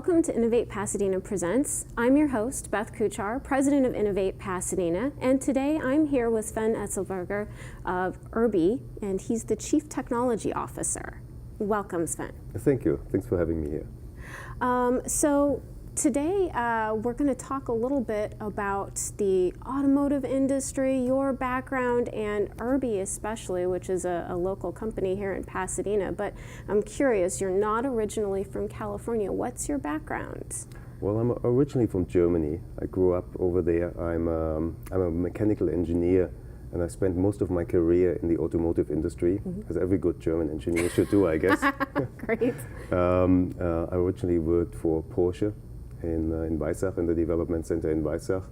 Welcome to Innovate Pasadena Presents. I'm your host, Beth Kuchar, President of Innovate Pasadena, and today I'm here with Sven Etzelsberger of URB-E, and he's the Chief Technology Officer. Welcome, Sven. Thank you. Thanks for having me here. So today we're going to talk a little bit about the automotive industry, your background, and URB-E especially, which is a local company here in Pasadena. But I'm curious, you're not originally from California. What's your background? Well, I'm originally from Germany. I grew up over there. I'm a mechanical engineer, and I spent most of my career in the automotive industry, as every good German engineer should do, I guess. Great. I originally worked for Porsche in Weissach, in the development center in Weissach.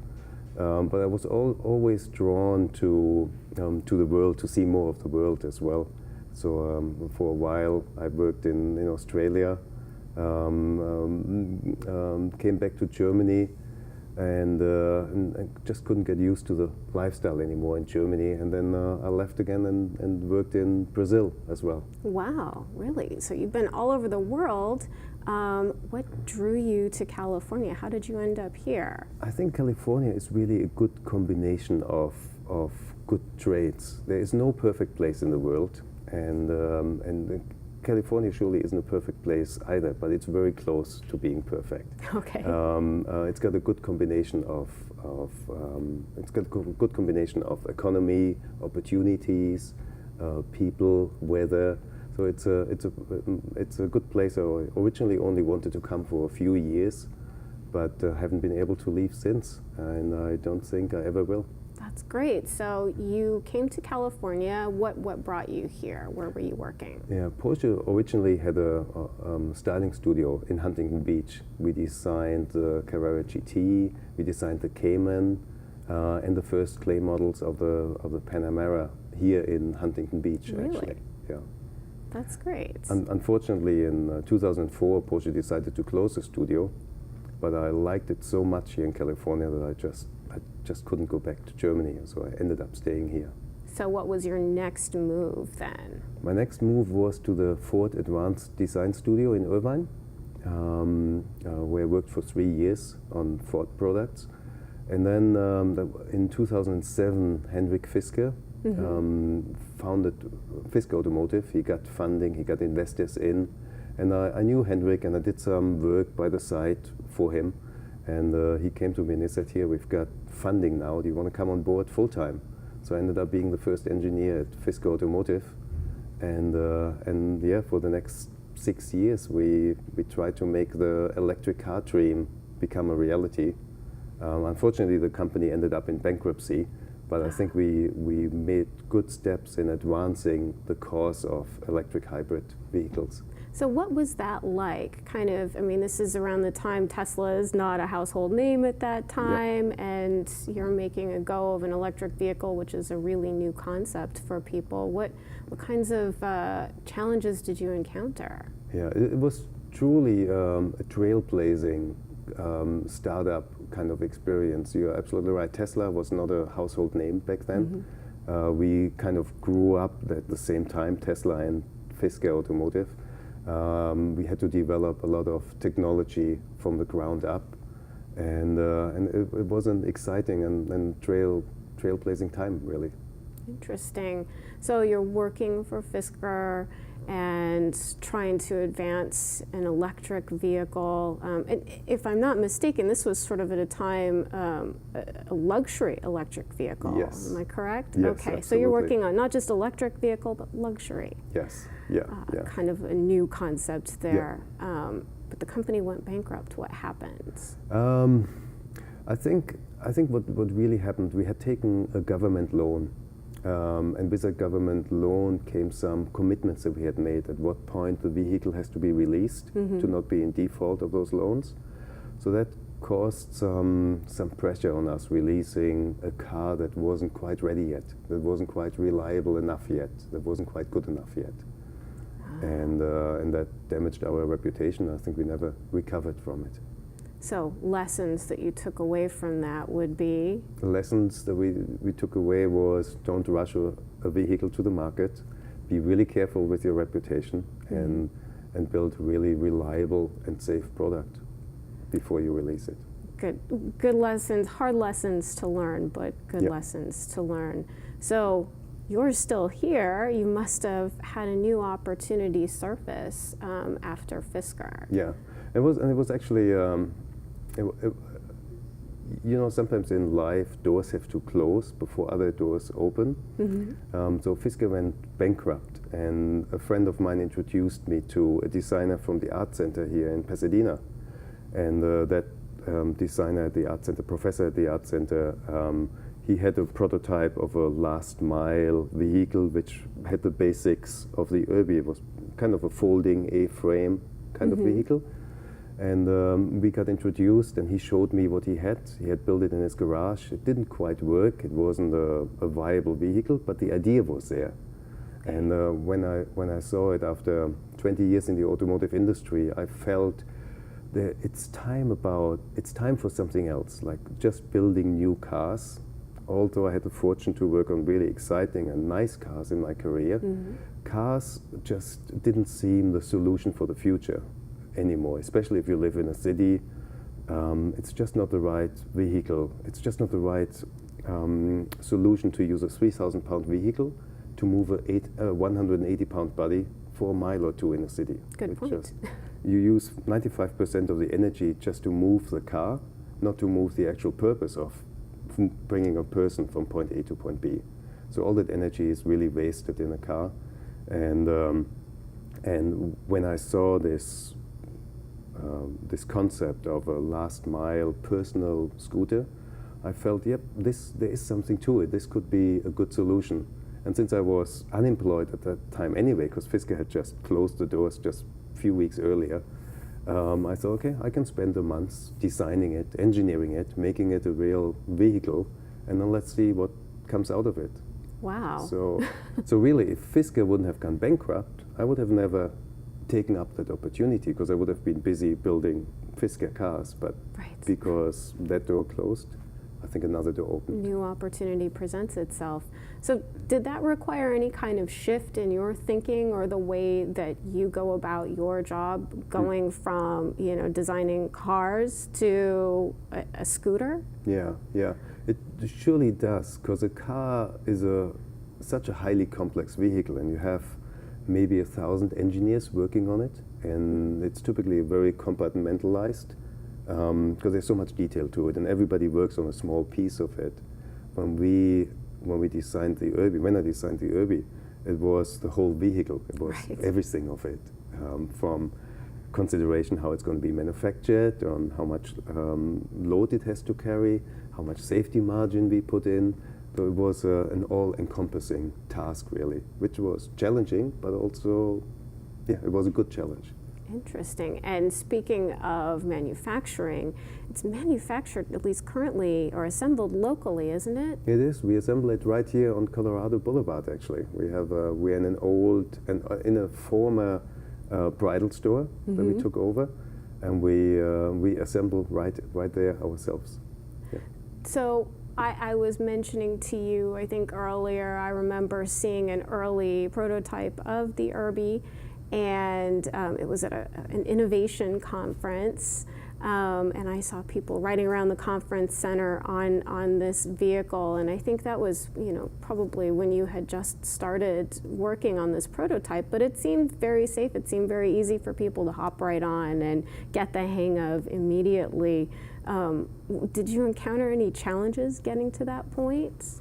But I was always drawn to the world, to see more of the world as well. So for a while I worked in Australia, came back to Germany, and I just couldn't get used to the lifestyle anymore in Germany. And then I left again and worked in Brazil as well. Wow, really? So you've been all over the world. What drew you to California? How did you end up here? I think California is really a good combination of good traits. There is no perfect place in the world, and California surely isn't a perfect place either, but it's very close to being perfect. Okay. It's got a good combination of economy, opportunities, people, weather. So it's a good place. I originally only wanted to come for a few years, but haven't been able to leave since, and I don't think I ever will. That's great. So you came to California. What brought you here? Where were you working? Yeah, Porsche originally had a styling studio in Huntington Beach. We designed the Carrera GT, we designed the Cayman, and the first clay models of the Panamera here in Huntington Beach. Really? Actually. Yeah. That's great. Unfortunately, in 2004, Porsche decided to close the studio, but I liked it so much here in California that I just couldn't go back to Germany, so I ended up staying here. So what was your next move then? My next move was to the Ford Advanced Design Studio in Irvine, where I worked for 3 years on Ford products. And then in 2007, Henrik Fisker founded Fisker Automotive. He got funding, he got investors in, and I knew Henrik, and I did some work by the side for him. And he came to me and he said, "Here, we've got funding now. Do you want to come on board full time?" So I ended up being the first engineer at Fisker Automotive, and yeah, for the next 6 years, we tried to make the electric car dream become a reality. Unfortunately, the company ended up in bankruptcy. But I think we made good steps in advancing the cause of electric hybrid vehicles. So what was that like? Kind of, I mean, this is around the time Tesla is not a household name at that time, and you're making a go of an electric vehicle, which is a really new concept for people. What kinds of challenges did you encounter? Yeah, it was truly a trailblazing startup kind of experience. You're absolutely right. Tesla was not a household name back then. We kind of grew up at the same time, Tesla and Fisker Automotive. We had to develop a lot of technology from the ground up, and it was an exciting and trailblazing time, really. Interesting. So you're working for Fisker and trying to advance an electric vehicle. And if I'm not mistaken, this was sort of at a time a luxury electric vehicle. Yes. Am I correct? Yes, okay. absolutely. So you're working on not just electric vehicle, but luxury. Yes. Yeah. Yeah. Kind of a new concept there. Yeah. But the company went bankrupt. What happened? I think what really happened, we had taken a government loan. And with that government loan came some commitments that we had made at what point the vehicle has to be released to not be in default of those loans. So that caused some pressure on us releasing a car that wasn't quite ready yet, that wasn't quite reliable enough yet, that wasn't quite good enough yet. And that damaged our reputation. I think we never recovered from it. So lessons that you took away from that would be? The lessons that we took away was don't rush a vehicle to the market, be really careful with your reputation, and build a really reliable and safe product. before you release it. Good lessons, hard lessons to learn, but good lessons to learn. So you're still here. You must have had a new opportunity surface after Fisker. Yeah, it was actually, sometimes in life doors have to close before other doors open. So Fisker went bankrupt, and a friend of mine introduced me to a designer from the art center here in Pasadena, and that designer at the art center, professor at the art center, he had a prototype of a last mile vehicle which had the basics of the URB-E. It was kind of a folding A-frame kind of vehicle. And we got introduced, and he showed me what he had. He had built it in his garage. It didn't quite work. It wasn't a viable vehicle, but the idea was there. And when I saw it after 20 years in the automotive industry, I felt that it's time for something else, like just building new cars. Although I had the fortune to work on really exciting and nice cars in my career, cars just didn't seem the solution for the future anymore, especially if you live in a city. It's just not the right vehicle. It's just not the right solution to use a 3,000-pound vehicle to move a 180-pound body for a mile or two in a city. Good point. You use 95% of the energy just to move the car, not to move the actual purpose of bringing a person from point A to point B. So all that energy is really wasted in a car. And when I saw this concept of a last mile personal scooter, I felt, there is something to it. This could be a good solution. And since I was unemployed at that time anyway, because Fisker had just closed the doors just a few weeks earlier, I thought, okay, I can spend a month designing it, engineering it, making it a real vehicle, and then let's see what comes out of it. Wow. So really, if Fisker wouldn't have gone bankrupt, I would have never taken up that opportunity, because I would have been busy building Fisker cars. But because that door closed, I think another door opened. New opportunity presents itself. So did that require any kind of shift in your thinking or the way that you go about your job, going from designing cars to a scooter? Yeah, it surely does, because a car is such a highly complex vehicle, and you have maybe 1,000 engineers working on it, and it's typically very compartmentalized. Because there's so much detail to it, and everybody works on a small piece of it. When I designed the URB-E, it was the whole vehicle. It was everything of it, from consideration how it's going to be manufactured, on how much load it has to carry, how much safety margin we put in. So it was an all-encompassing task, really, which was challenging, but also, it was a good challenge. Interesting. And speaking of manufacturing, it's manufactured, at least currently, or assembled locally, isn't it? It is. We assemble it right here on Colorado Boulevard, actually. We're in an old, in a former bridal store that we took over, and we assemble right there ourselves. Yeah. So I was mentioning to you, I think earlier, I remember seeing an early prototype of the URB-E, and it was at an innovation conference, and I saw people riding around the conference center on this vehicle, and I think that was probably when you had just started working on this prototype, but it seemed very safe. It seemed very easy for people to hop right on and get the hang of immediately. Did you encounter any challenges getting to that point?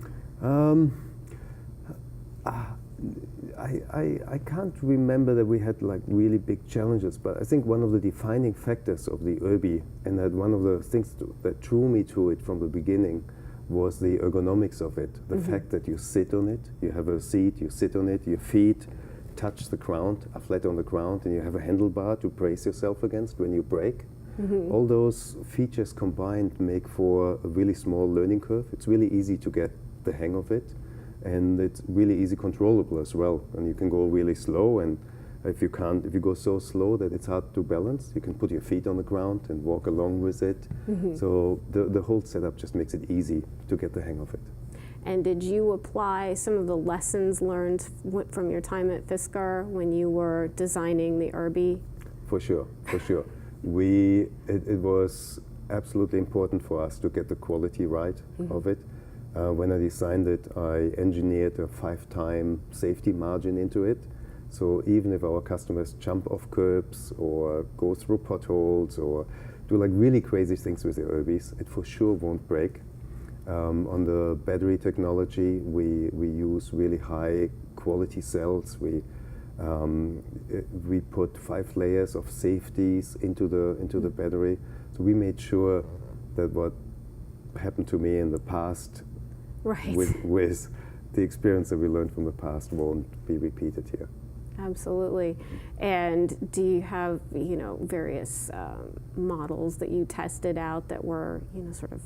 I can't remember that we had like really big challenges, but I think one of the defining factors of the URB-E, and that one of the things that drew me to it from the beginning, was the ergonomics of it. The fact that you sit on it, you have a seat, you sit on it, your feet touch the ground, are flat on the ground, and you have a handlebar to brace yourself against when you brake. All those features combined make for a really small learning curve. It's really easy to get the hang of it. And it's really easy controllable as well. And you can go really slow, and if you go so slow that it's hard to balance, you can put your feet on the ground and walk along with it. So the whole setup just makes it easy to get the hang of it. And did you apply some of the lessons learned from your time at Fisker when you were designing the URB-E? For sure. It was absolutely important for us to get the quality right of it. When I designed it, I engineered a 5-time safety margin into it. So even if our customers jump off curbs or go through potholes or do like really crazy things with the URB-Es, it for sure won't break. On the battery technology, we use really high quality cells. We put 5 layers of safeties into the battery. So we made sure that what happened to me in the past, Right. with the experience that we learned from the past, won't be repeated here. Absolutely. And do you have, various models that you tested out that were, sort of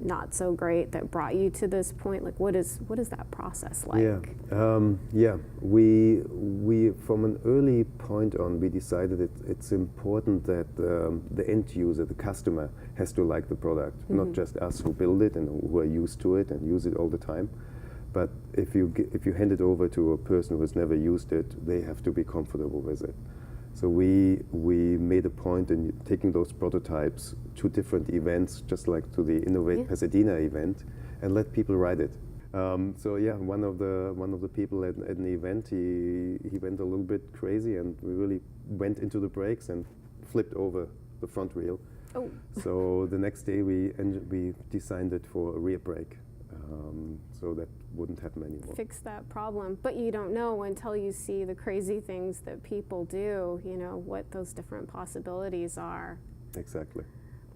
not so great that brought you to this point? Like, what is that process like? Yeah. We from an early point on, we decided it's important that the end user, the customer, has to like the product, not just us who build it and who are used to it and use it all the time. But if you hand it over to a person who has never used it, they have to be comfortable with it. So we made a point in taking those prototypes to different events, just like to the Innovate Pasadena event, and let people ride it. So yeah, one of the people at an event, he went a little bit crazy, and we really went into the brakes and flipped over the front wheel. Oh. So the next day we designed it for a rear brake. So that wouldn't happen anymore. Fix that problem. But you don't know until you see the crazy things that people do, what those different possibilities are. Exactly.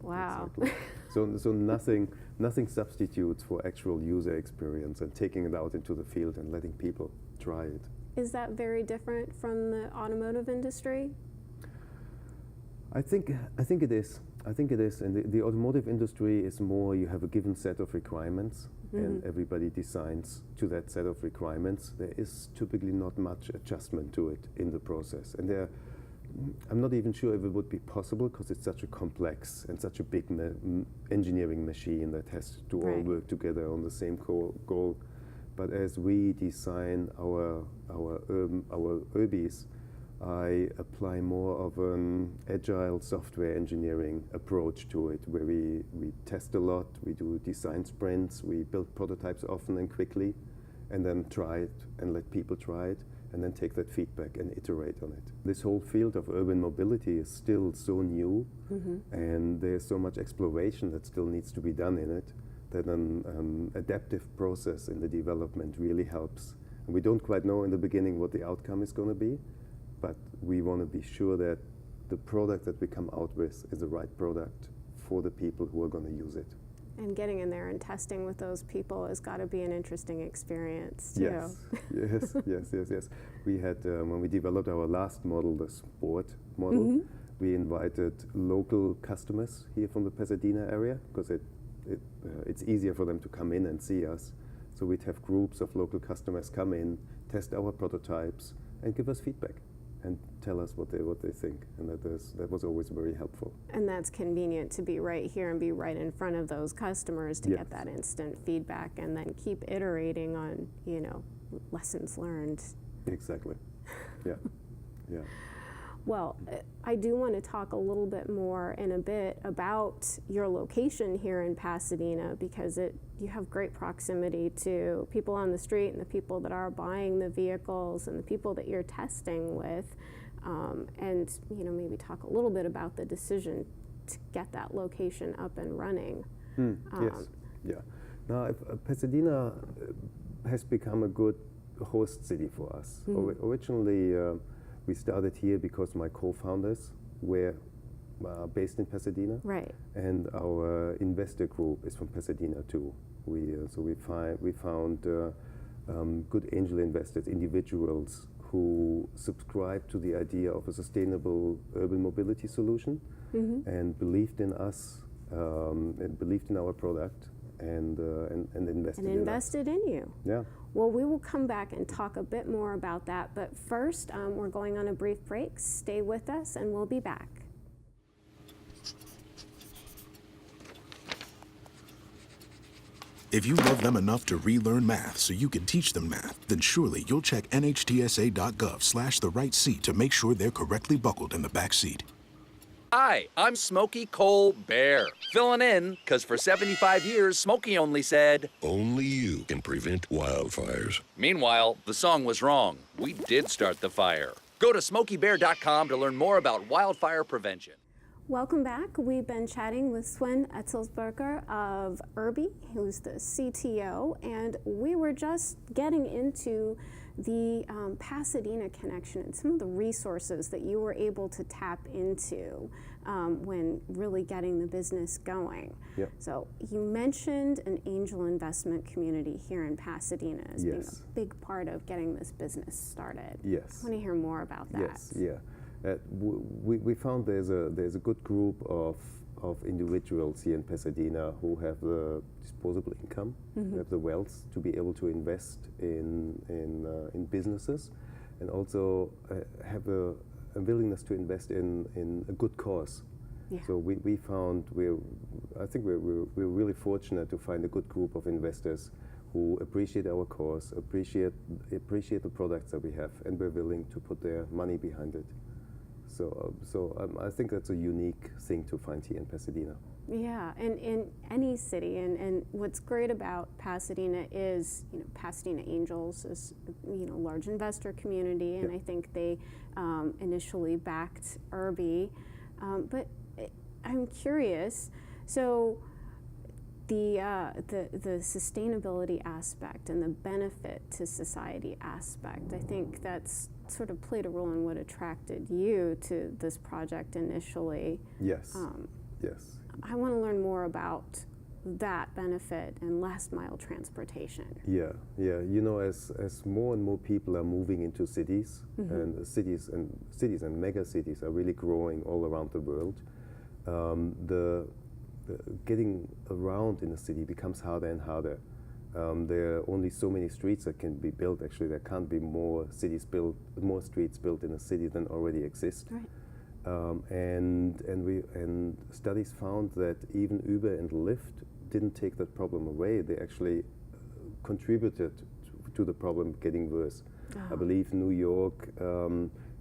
Wow. Exactly. So nothing substitutes for actual user experience and taking it out into the field and letting people try it. Is that very different from the automotive industry? I think it is. And the automotive industry is more, you have a given set of requirements and everybody designs to that set of requirements. There is typically not much adjustment to it in the process. And I'm not even sure if it would be possible because it's such a complex and such a big engineering machine that has to all work together on the same goal. But as we design our URB-Es, I apply more of an agile software engineering approach to it, where we test a lot, we do design sprints, we build prototypes often and quickly, and then try it and let people try it, and then take that feedback and iterate on it. This whole field of urban mobility is still so new, and there's so much exploration that still needs to be done in it, that an adaptive process in the development really helps. And we don't quite know in the beginning what the outcome is going to be, but we want to be sure that the product that we come out with is the right product for the people who are going to use it. And getting in there and testing with those people has got to be an interesting experience too. Yes. We had, when we developed our last model, the sport model, we invited local customers here from the Pasadena area, because it's easier for them to come in and see us. So we'd have groups of local customers come in, test our prototypes, and give us feedback and tell us what they think, and that was always very helpful. And that's convenient to be right here and be right in front of those customers to get that instant feedback, and then keep iterating on lessons learned. Exactly. Yeah. Well, I do want to talk a little bit more in a bit about your location here in Pasadena, because you have great proximity to people on the street and the people that are buying the vehicles and the people that you're testing with, and maybe talk a little bit about the decision to get that location up and running. Yes. Yeah. Now, Pasadena has become a good host city for us. Originally, we started here because my co-founders were based in Pasadena, right? And our investor group is from Pasadena too. We found good angel investors, individuals who subscribe to the idea of a sustainable urban mobility solution, and believed in us, and believed in our product, and invested in you. Yeah. Well, we will come back and talk a bit more about that, but first we're going on a brief break. Stay with us and we'll be back. If you love them enough to relearn math so you can teach them math, then surely you'll check NHTSA.gov/the right seat to make sure they're correctly buckled in the back seat. Hi, I'm Smokey Cole Bear, filling in because for 75 years, Smokey only said, Only you can prevent wildfires. Meanwhile, the song was wrong. We did start the fire. Go to smokeybear.com to learn more about wildfire prevention. Welcome back. We've been chatting with Sven Etzelsberger of URB-E, who's the CTO, and we were just getting into the Pasadena connection and some of the resources that you were able to tap into when really getting the business going. Yep. So you mentioned an angel investment community here in Pasadena as being Yes. a big part of getting this business started. Yes. I want to hear more about that. Yes, yeah. We found there's a good group of individuals here in Pasadena who have the disposable income, who have the wealth to be able to invest in businesses, and also have a willingness to invest in a good cause. Yeah. So we found I think we're really fortunate to find a good group of investors who appreciate our cause, appreciate the products that we have, and we're willing to put their money behind it. So I think that's a unique thing to find here in Pasadena. Yeah, and in any city, and what's great about Pasadena is, Pasadena Angels is, large investor community, and I think they initially backed URB-E. But I'm curious, so the sustainability aspect and the benefit to society aspect, I think that's sort of played a role in what attracted you to this project initially. Yes, yes. I want to learn more about that benefit and last mile transportation. Yeah. As more and more people are moving into cities, and cities and mega cities are really growing all around the world, the getting around in a city becomes harder and harder. There are only so many streets that can be built. Actually, there can't be more streets built in a city than already exist. Right. And studies found that even Uber and Lyft didn't take that problem away. They actually contributed to the problem getting worse. I believe New York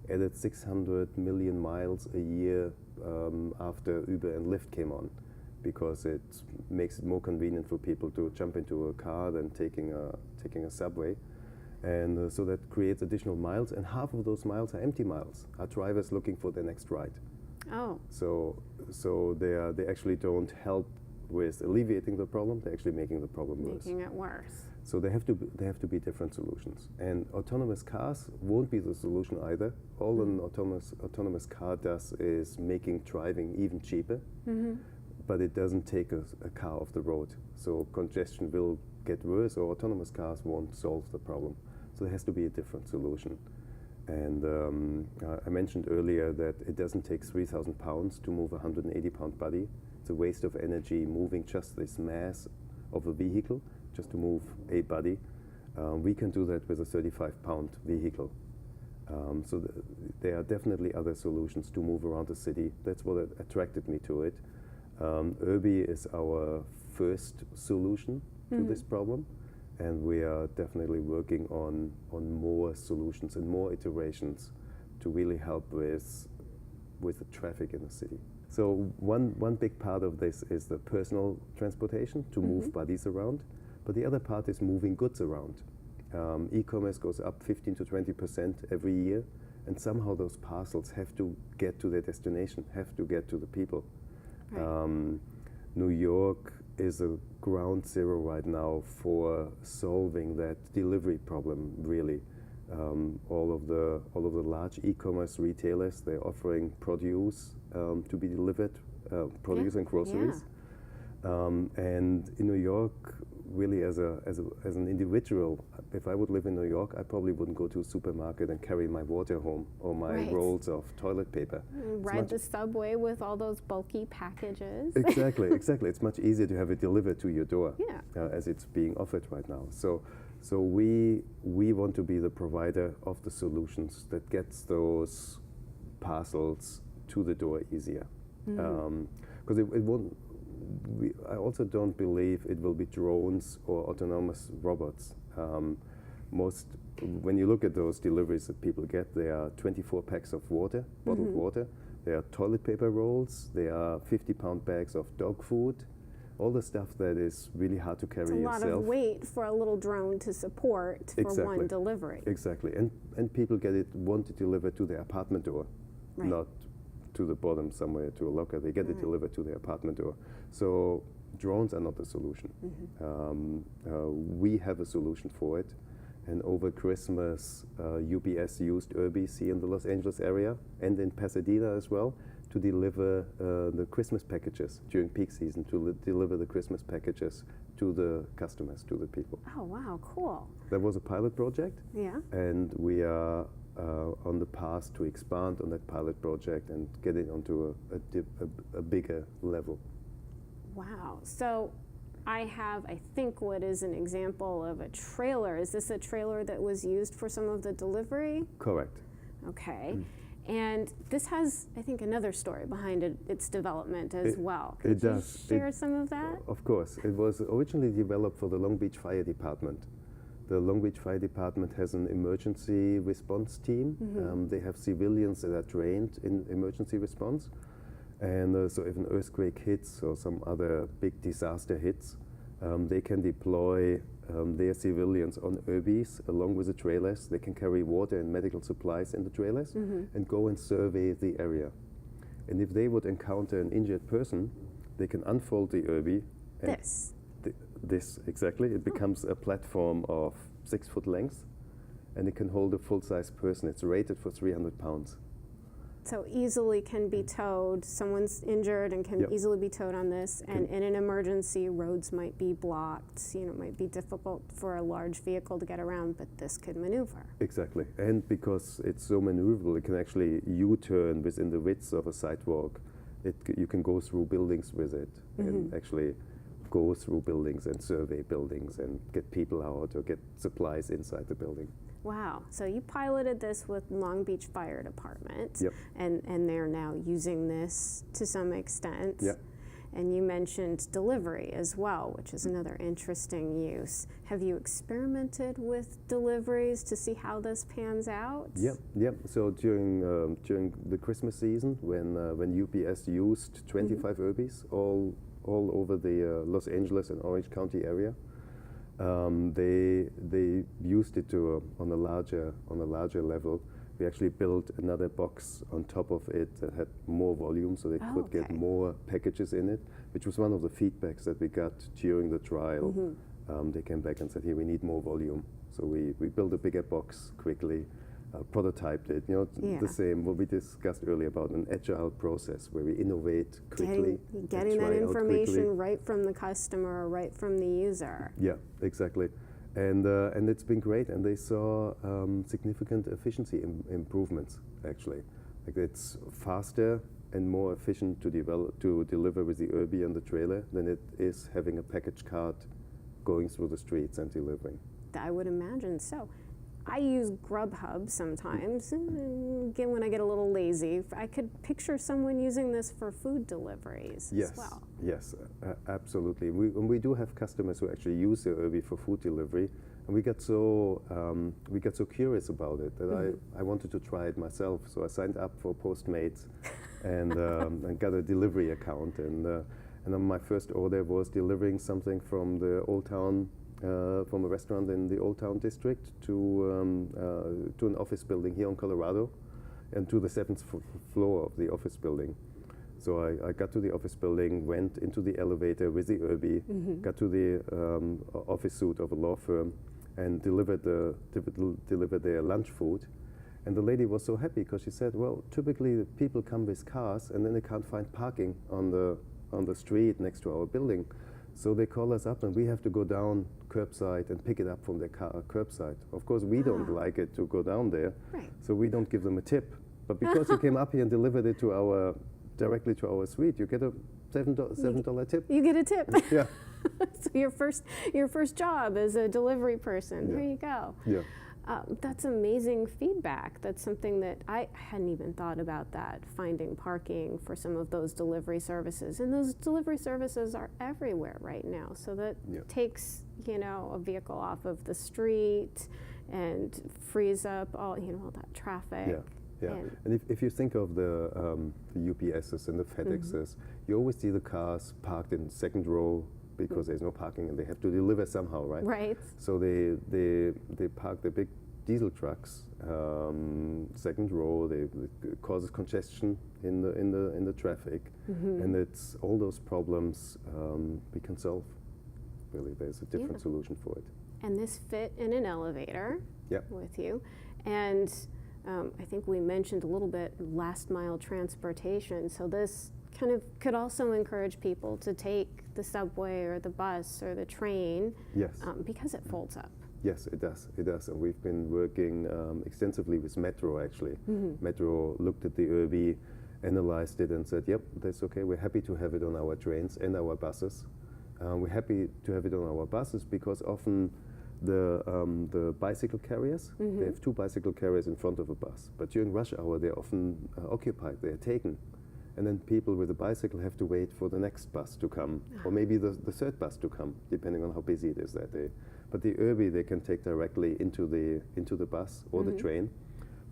added 600 million miles a year after Uber and Lyft came on, because it makes it more convenient for people to jump into a car than taking a subway. And so that creates additional miles, and half of those miles are empty miles, are drivers looking for their next ride. Oh. So they actually don't help with alleviating the problem, they're actually making the problem worse. Making it worse. So they have to be different solutions. And autonomous cars won't be the solution either. All an autonomous car does is making driving even cheaper. But it doesn't take a car off the road. So congestion will get worse, or autonomous cars won't solve the problem. So there has to be a different solution. And I mentioned earlier that it doesn't take 3,000 pounds to move a 180-pound body. It's a waste of energy moving just this mass of a vehicle, just to move a body. We can do that with a 35-pound vehicle. So there are definitely other solutions to move around the city. That's what attracted me to it. URB-E is our first solution to this problem, and we are definitely working on more solutions and more iterations to really help with the traffic in the city. So one big part of this is the personal transportation, to move bodies around, but the other part is moving goods around. E-commerce goes up 15 to 20% every year, and somehow those parcels have to get to their destination, have to get to the people. Right. New York is a ground zero right now for solving that delivery problem, really. All of the large e-commerce retailers, they're offering produce to be delivered, produce and groceries. And in New York, really as an individual, if I would live in New York, I probably wouldn't go to a supermarket and carry my water home or my rolls of toilet paper. Ride the subway with all those bulky packages. Exactly. It's much easier to have it delivered to your door, Yeah. as it's being offered right now. So we want to be the provider of the solutions that gets those parcels to the door easier. Because it won't. I also don't believe it will be drones or autonomous robots. When you look at those deliveries that people get, they are 24 packs of water, bottled water, There are toilet paper rolls. There are 50-pound bags of dog food. All the stuff that is really hard to carry It's a yourself. lot of weight for a little drone to support for one delivery. Exactly. And people want it delivered to their apartment door, Right. not to the bottom somewhere to a locker. They get it delivered to their apartment door. So drones are not the solution. We have a solution for it. And over Christmas, UPS used URB-E in the Los Angeles area and in Pasadena as well to deliver the Christmas packages during peak season, to deliver the Christmas packages to the customers, to the people. Oh, wow, cool. That was a pilot project. Yeah. And we are on the path to expand on that pilot project and get it onto a bigger level. Wow. So I have, I think, what is an example of a trailer. Is this a trailer that was used for some of the delivery? Correct. Okay. And this has, I think, another story behind its development as well. Could it you does. share some of that? Of course. It was originally developed for the Long Beach Fire Department. The Long Beach Fire Department has an emergency response team. They have civilians that are trained in emergency response. And so if an earthquake hits or some other big disaster hits, they can deploy their civilians on URB-Es along with the trailers. They can carry water and medical supplies in the trailers and go and survey the area. And if they would encounter an injured person, they can unfold the URB. And this, exactly. It becomes a platform of 6 foot length, and it can hold a full-size person. It's rated for 300 pounds. So easily can be towed. Someone's injured and can easily be towed on this. And in an emergency, roads might be blocked. You know, it might be difficult for a large vehicle to get around, but this could maneuver. Exactly. And because it's so maneuverable, it can actually U-turn within the width of a sidewalk. You can go through buildings with it and actually go through buildings and survey buildings and get people out or get supplies inside the building. Wow. So you piloted this with Long Beach Fire Department, Yep. and they're now using this to some extent. Yep. And you mentioned delivery as well, which is another interesting use. Have you experimented with deliveries to see how this pans out? Yep. So during the Christmas season, when UPS used 25 URB-Es all over the Los Angeles and Orange County area, they used it on a larger level. We actually built another box on top of it that had more volume, so they could get more packages in it, which was one of the feedbacks that we got during the trial. They came back and said, "Here, we need more volume." So we built a bigger box quickly, prototyped it. You know, the same what we discussed earlier about an agile process where we innovate quickly. Getting that information right from the customer, right from the user. Yeah, exactly. And it's been great, and they saw significant efficiency improvements, actually. Like, it's faster and more efficient to deliver with the URB and the trailer than it is having a package cart going through the streets and delivering. I would imagine so. I use Grubhub sometimes, and again, when I get a little lazy. I could picture someone using this for food deliveries as well. Yes, absolutely. We do have customers who actually use the URB for food delivery, and we got so curious about it that I wanted to try it myself. So I signed up for Postmates and got a delivery account, and then my first order was delivering something from the Old Town. From a restaurant in the Old Town district to an office building here in Colorado, and to the 7th floor of the office building. So I got to the office building, went into the elevator with the URB, got to the office suite of a law firm, and delivered their lunch food. And the lady was so happy because she said, "Well, typically people come with cars and then they can't find parking on the street next to our building. So they call us up and we have to go down curbside and pick it up from their car curbside. Of course, we don't like it to go down there, so we don't give them a tip. But because you came up here and delivered it directly to our suite, you get a $7 tip. You get a tip. Yeah. So your first job as a delivery person. There you go. Yeah. That's amazing feedback. That's something that I hadn't even thought about, that finding parking for some of those delivery services. And those delivery services are everywhere right now. So that takes, a vehicle off of the street and frees up all that traffic. Yeah, And- and if you think of the UPSs and the FedExes, you always see the cars parked in second row because there's no parking and they have to deliver somehow, right? Right. So they park the big diesel trucks second row. It causes congestion in the traffic, and it's all those problems we can solve. Really, there's a different solution for it. And this fit in an elevator Yep. with you. And I think we mentioned a little bit last mile transportation. So this kind of could also encourage people to take the subway or the bus or the train Yes. because it folds up. Yes, it does. It does, and we've been working extensively with Metro. Actually, Metro looked at the URB, analyzed it, and said, "Yep, that's okay. We're happy to have it on our trains and our buses. We're happy to have it on our buses because often the bicycle carriers, they have two bicycle carriers in front of a bus, but during rush hour they're often occupied. They're taken." And then people with a bicycle have to wait for the next bus to come, or maybe the third bus to come, depending on how busy it is that day. But the URB they can take directly into the bus or the train,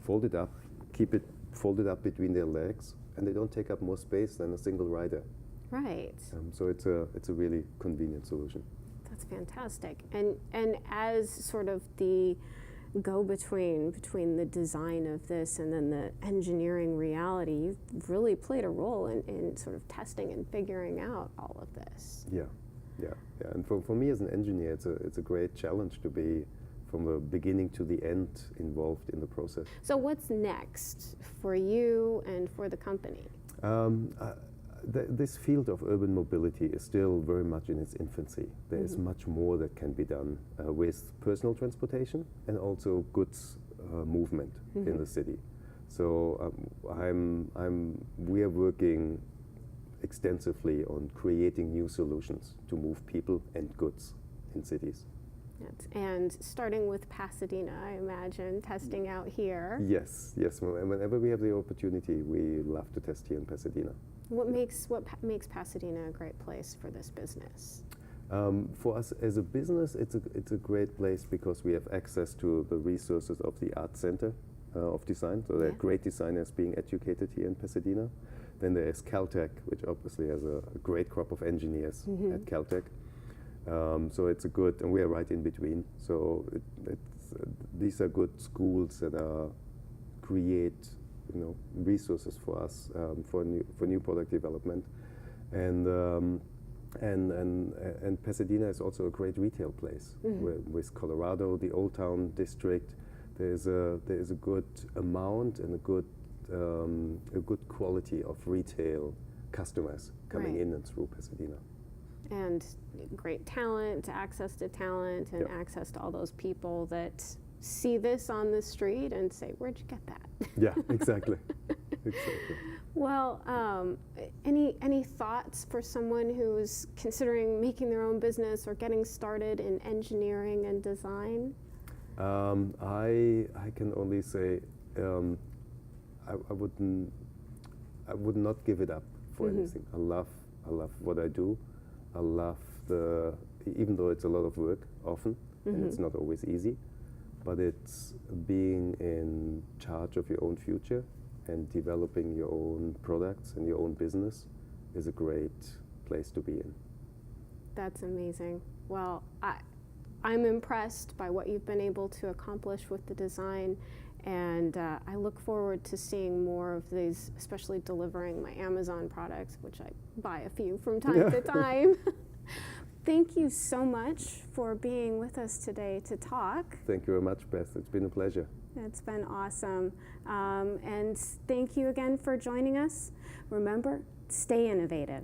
fold it up, keep it folded up between their legs, and they don't take up more space than a single rider. Right. So it's a really convenient solution. That's fantastic. And as sort of the go-between between the design of this and then the engineering reality, you've really played a role in sort of testing and figuring out all of this. Yeah. And for me as an engineer, it's a great challenge to be from the beginning to the end involved in the process. So what's next for you and for the company? This field of urban mobility is still very much in its infancy. There is much more that can be done with personal transportation and also goods movement in the city. So we are working extensively on creating new solutions to move people and goods in cities. And starting with Pasadena, I imagine, testing out here. Yes. Whenever we have the opportunity, we love to test here in Pasadena. What makes Pasadena a great place for this business? For us as a business, it's a great place because we have access to the resources of the Art Center of Design. So there are great designers being educated here in Pasadena. Then there is Caltech, which obviously has a great crop of engineers at Caltech. So it's a good, and we are right in between. So these are good schools that create, resources for us for new product development, and Pasadena is also a great retail place. With Colorado, the Old Town district, there is a good amount and a good quality of retail customers coming in and through Pasadena. And great talent, access to talent, and access to all those people that see this on the street and say, "Where'd you get that?" Yeah, exactly. Well, any thoughts for someone who's considering making their own business or getting started in engineering and design? I can only say I would not give it up for anything. I love what I do. I love even though it's a lot of work often, and it's not always easy, but it's being in charge of your own future and developing your own products and your own business is a great place to be in. That's amazing. Well, I'm impressed by what you've been able to accomplish with the design, and I look forward to seeing more of these, especially delivering my Amazon products, which I buy a few from time to time. Thank you so much for being with us today to talk. Thank you very much, Beth. It's been a pleasure. It's been awesome. And thank you again for joining us. Remember, stay innovative.